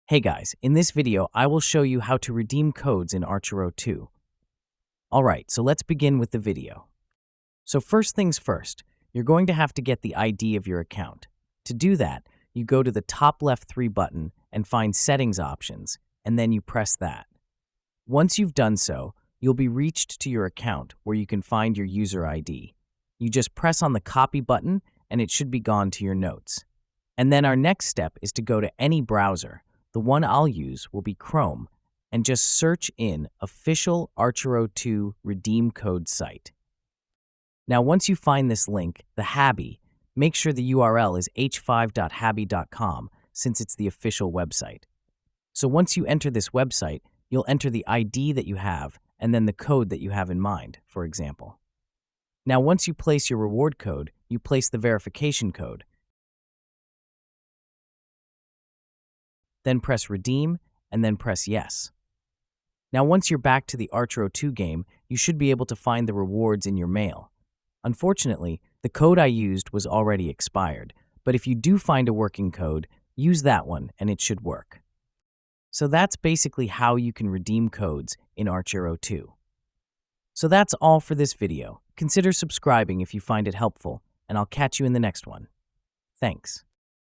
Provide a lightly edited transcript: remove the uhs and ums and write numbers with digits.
Hey guys, in this video, I will show you how to redeem codes in Archero 2. Alright, so let's begin with the video. So first things first, you're going to have to get the ID of your account. To do that, you go to the top left 3 button and find Settings Options, and then you press that. Once you've done so, you'll be reached to your account where you can find your user ID. You just press on the Copy button and it should be gone to your notes. And then our next step is to go to any browser. The one I'll use will be Chrome, and just search in Official Archero 2 Redeem Code Site. Now once you find this link, the Habby, make sure the URL is h5.habby.com since it's the official website. So once you enter this website, you'll enter the ID that you have and then the code that you have in mind, for example. Now once you place your reward code, you place the verification code. Then press Redeem, and then press Yes. Now once you're back to the Archero 2 game, you should be able to find the rewards in your mail. Unfortunately, the code I used was already expired, but if you do find a working code, use that one and it should work. So that's basically how you can redeem codes in Archero 2. So that's all for this video. Consider subscribing if you find it helpful, and I'll catch you in the next one. Thanks.